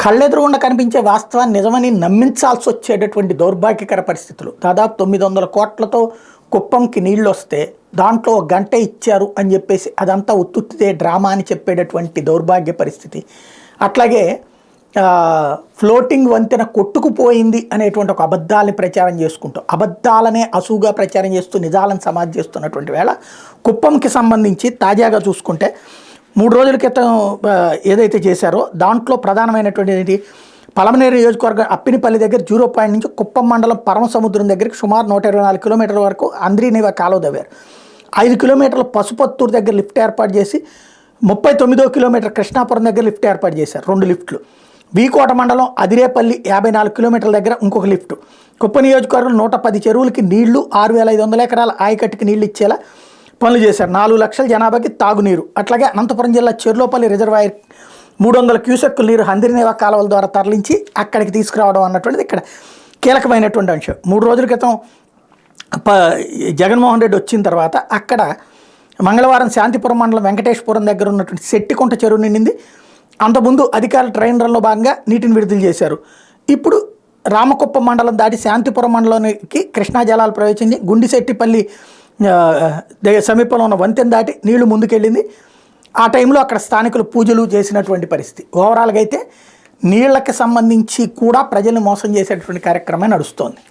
కళ్ళెదురుగుండా కనిపించే వాస్తవాన్ని నిజమని నమ్మించాల్సి వచ్చేటటువంటి దౌర్భాగ్యకర పరిస్థితులు. దాదాపు 900 కోట్లతో కుప్పంకి నీళ్ళు వస్తే దాంట్లో ఒక గంట ఇచ్చారు అని చెప్పేసి అదంతా ఉత్తుత్తిదే డ్రామా అని చెప్పేటటువంటి దౌర్భాగ్య పరిస్థితి. అట్లాగే ఫ్లోటింగ్ వంతెన కొట్టుకుపోయింది అనేటువంటి ఒక అబద్ధాలని ప్రచారం చేసుకుంటూ అబద్ధాలనే అసూగా ప్రచారం చేస్తూ నిజాలను సమాధి చేస్తున్నటువంటి వేళ కుప్పంకి సంబంధించి తాజాగా చూసుకుంటే 3 రోజుల క్రితం ఏదైతే చేశారో దాంట్లో ప్రధానమైనటువంటి పలమనేరు నియోజకవర్గం అప్పినిపల్లి దగ్గర 0 పాయింట్ నుంచి కుప్పం మండలం పరమసముద్రం దగ్గరికి సుమారు 124 కిలోమీటర్ల వరకు అంద్రీనివా కాలువ తవ్వారు. 5 కిలోమీటర్ల పసుపత్తూరు దగ్గర లిఫ్ట్ ఏర్పాటు చేసి 39వ కిలోమీటర్ కృష్ణాపురం దగ్గర లిఫ్ట్ ఏర్పాటు చేశారు, 2 లిఫ్ట్లు. వీకోట మండలం అదిరేపల్లి 54 కిలోమీటర్ల దగ్గర ఇంకొక లిఫ్ట్. కుప్ప నియోజకవర్గం 110 చెరువులకి నీళ్లు, 6,500 ఎకరాల ఆయకట్టుకి నీళ్లు ఇచ్చేలా పనులు చేశారు. 4 లక్షల జనాభాకి తాగునీరు. అట్లాగే అనంతపురం జిల్లా చెర్లోపల్లి రిజర్వాయర్ 300 క్యూసెక్కుల నీరు హంద్రీనివా కాలువల ద్వారా తరలించి అక్కడికి తీసుకురావడం అన్నటువంటిది ఇక్కడ కీలకమైనటువంటి అంశం. 3 రోజుల క్రితం జగన్మోహన్ రెడ్డి వచ్చిన తర్వాత అక్కడ మంగళవారం శాంతిపురం మండలం వెంకటేశ్వరం దగ్గర ఉన్నటువంటి శెట్టికుంట చెరువు నిండింది. అంతకుముందు అధికారులు ట్రైన్ రన్లో భాగంగా నీటిని విడుదల చేశారు. ఇప్పుడు రామకుప్పం మండలం దాటి శాంతిపురం మండలానికి కృష్ణా జలాలు ప్రవేశించి గుండిశెట్టిపల్లి సమీపంలో ఉన్న వంతెన దాటి నీళ్లు ముందుకెళ్ళింది. ఆ టైంలో అక్కడ స్థానికులు పూజలు చేసినటువంటి పరిస్థితి. ఓవరాల్గా అయితే నీళ్లకు సంబంధించి కూడా ప్రజల్ని మోసం చేసేటువంటి కార్యక్రమం నడుస్తోంది.